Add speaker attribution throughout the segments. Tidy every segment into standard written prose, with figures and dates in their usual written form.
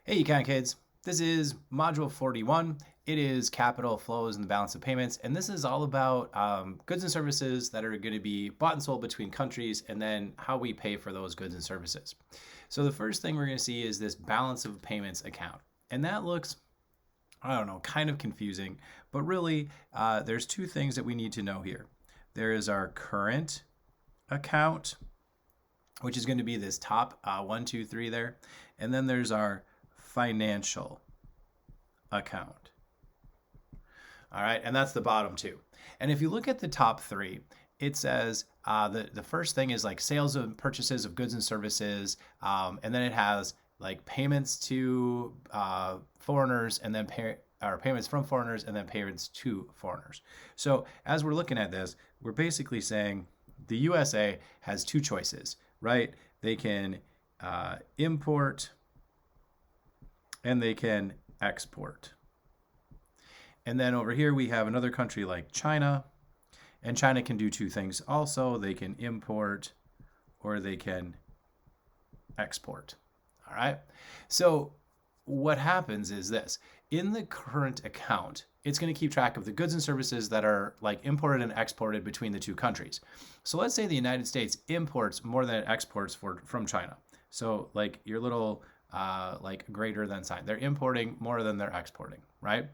Speaker 1: Hey, Econ Kids. This is Module 41. It is capital flows and the balance of payments. And this is all about goods and services that are going to be bought and sold between countries and then how we pay for those goods and services. So the first thing we're going to see is this balance of payments account. And that looks, I don't know, kind of confusing. But really, there's two things that we need to know here. There is our current account, which is going to be this top 1, 2, 3 there. And then there's our financial account. All right, and that's the bottom two. And if you look at the top three, it says the first thing is like sales and purchases of goods and services, and then it has like payments to foreigners, and then or payments from foreigners, and then payments to foreigners. So as we're looking at this, we're basically saying the USA has two choices, right? They can import and they can export. And then over here we have another country like China, and China can do two things also. They can import or they can export. All right. So what happens is this. In the current account, it's going to keep track of the goods and services that are like imported and exported between the two countries. So let's say the United States imports more than it exports from China. So like your little like greater than sign. They're importing more than they're exporting, right?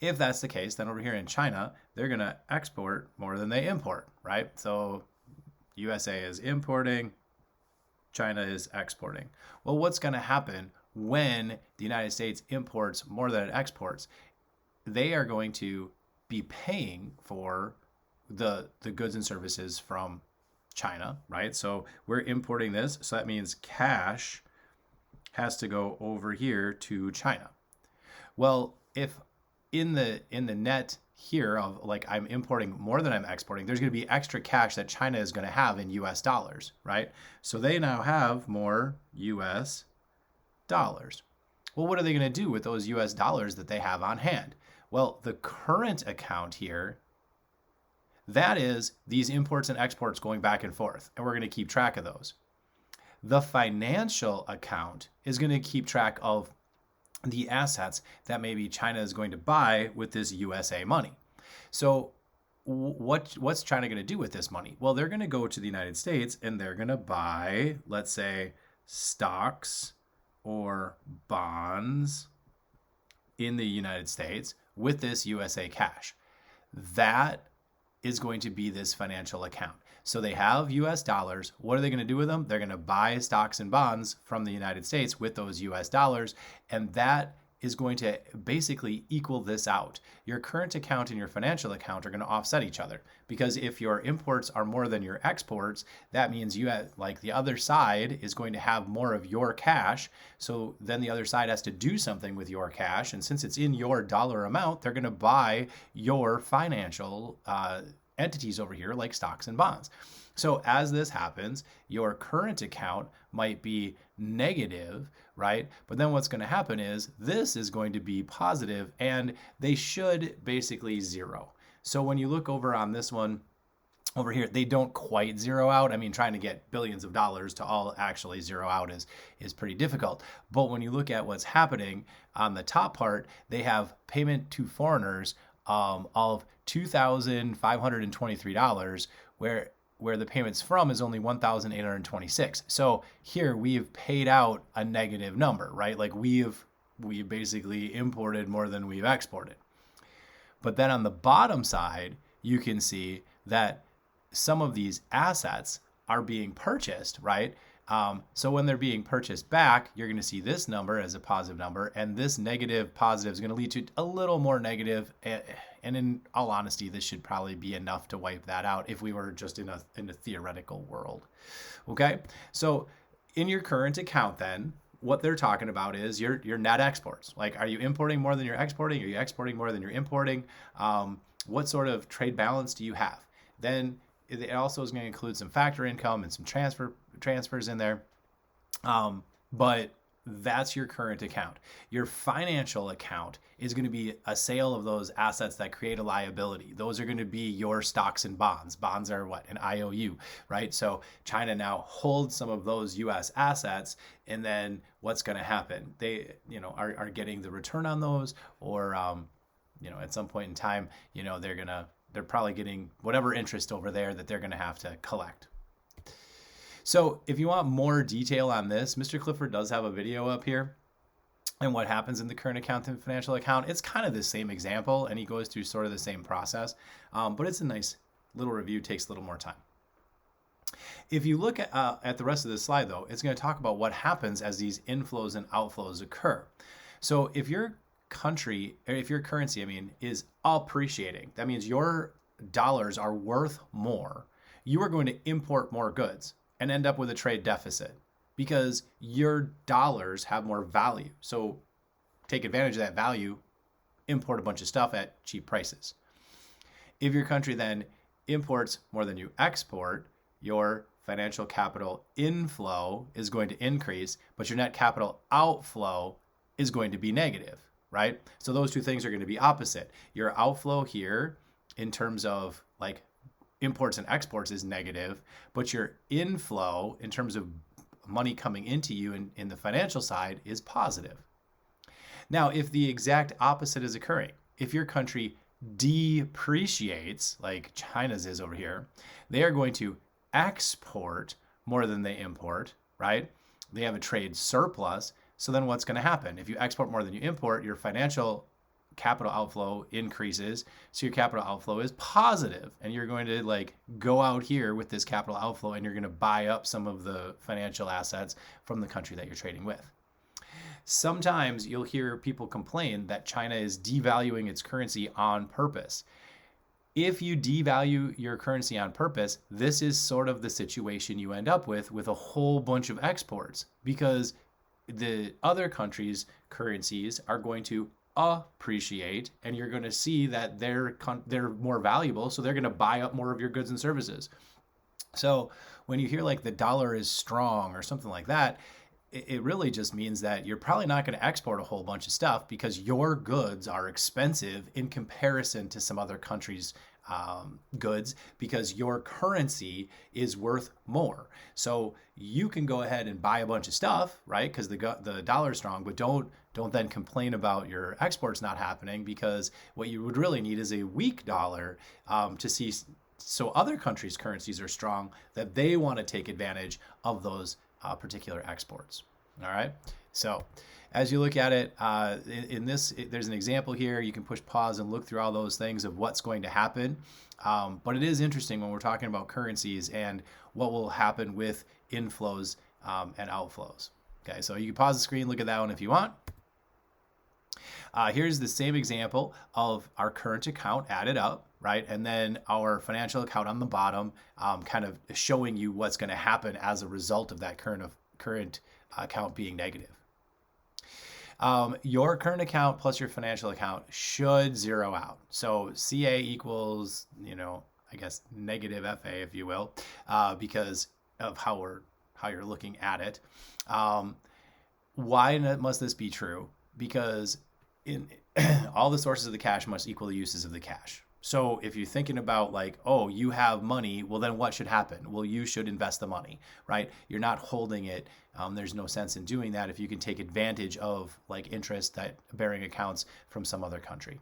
Speaker 1: If that's the case, then over here in China, they're going to export more than they import, right? So USA is importing, China is exporting. Well, what's going to happen when the United States imports more than it exports? They are going to be paying for the goods and services from China, right? So we're importing this, so that means cash has to go over here to China. Well, if in the net here of like I'm importing more than I'm exporting, there's going to be extra cash that China is going to have in US dollars, right? So they now have more US dollars. Well, what are they going to do with those US dollars that they have on hand? Well, the current account here, that is these imports and exports going back and forth, and we're going to keep track of those. The financial account is going to keep track of the assets that maybe China is going to buy with this USA money. So what's China going to do with this money? Well, they're going to go to the United States and they're going to buy, let's say, stocks or bonds in the United States with this USA cash. That is going to be this financial account. So they have US dollars. What are they going to do with them? They're going to buy stocks and bonds from the United States with those US dollars. And that is going to basically equal this out. Your current account and your financial account are going to offset each other, because if your imports are more than your exports, that means you have, like, the other side is going to have more of your cash. So then the other side has to do something with your cash. And since it's in your dollar amount, they're going to buy your financial entities over here like stocks and bonds. So as this happens, your current account might be negative, right? But then what's going to happen is this is going to be positive, and they should basically zero. So when you look over on this one over here, they don't quite zero out. I mean, trying to get billions of dollars to all actually zero out is pretty difficult. But when you look at what's happening on the top part, they have payment to foreigners of $2,523, where the payments from is only $1,826. So here we've paid out a negative number, right? Like we've basically imported more than we've exported. But then on the bottom side, you can see that some of these assets are being purchased, right? So when they're being purchased back, you're going to see this number as a positive number, and this negative positive is going to lead to a little more negative. And in all honesty, this should probably be enough to wipe that out if we were just in a theoretical world. Okay, so in your current account, then what they're talking about is your net exports. Like, are you importing more than you're exporting? Are you exporting more than you're importing? What sort of trade balance do you have? Then it also is going to include some factor income and some transfers in there. But That's your current account. Your financial account is going to be a sale of those assets that create a liability. Those are going to be your stocks and bonds. Bonds are what? An IOU, right? So China now holds some of those US assets, and then what's going to happen? They, are getting the return on those, or at some point in time, they're probably getting whatever interest over there that they're going to have to collect. So if you want more detail on this, Mr. Clifford does have a video up here and what happens in the current account and financial account. It's kind of the same example, and he goes through sort of the same process, but it's a nice little review, takes a little more time. If you look at the rest of this slide, though, it's going to talk about what happens as these inflows and outflows occur. So if your country, or if your currency, is appreciating, that means your dollars are worth more. You are going to import more goods and end up with a trade deficit because your dollars have more value. So take advantage of that value, import a bunch of stuff at cheap prices. If your country then imports more than you export, your financial capital inflow is going to increase, but your net capital outflow is going to be negative, right? So those two things are going to be opposite. Your outflow here in terms of like imports and exports is negative, but your inflow in terms of money coming into you in the financial side is positive. Now, if the exact opposite is occurring, if your country depreciates, like China's is over here, they are going to export more than they import, right? They have a trade surplus. So then what's going to happen? If you export more than you import, your financial capital outflow increases, so your capital outflow is positive, and you're going to like go out here with this capital outflow, and you're going to buy up some of the financial assets from the country that you're trading with. Sometimes you'll hear people complain that China is devaluing its currency on purpose. If you devalue your currency on purpose, this is sort of the situation you end up with a whole bunch of exports, because the other countries' currencies are going to appreciate, and you're going to see that they're more valuable, so they're going to buy up more of your goods and services. So when you hear like the dollar is strong or something like that, it really just means that you're probably not going to export a whole bunch of stuff because your goods are expensive in comparison to some other countries' goods, because your currency is worth more. So you can go ahead and buy a bunch of stuff, right? Because the dollar's strong, but don't then complain about your exports not happening, because what you would really need is a weak dollar to see so other countries' currencies are strong that they want to take advantage of those particular exports. All right. So as you look at it, there's an example here. You can push pause and look through all those things of what's going to happen. But it is interesting when we're talking about currencies and what will happen with inflows and outflows. Okay, so you can pause the screen, look at that one if you want. Here's the same example of our current account added up, right? And then our financial account on the bottom, kind of showing you what's going to happen as a result of that current account being negative. Your current account plus your financial account should zero out. So CA equals, I guess negative FA, if you will, because of how you're looking at it. Why must this be true? Because in all the sources of the cash must equal the uses of the cash. So if you're thinking about like, oh, you have money, well, then what should happen? Well, you should invest the money, right? You're not holding it. There's no sense in doing that if you can take advantage of like interest that bearing accounts from some other country.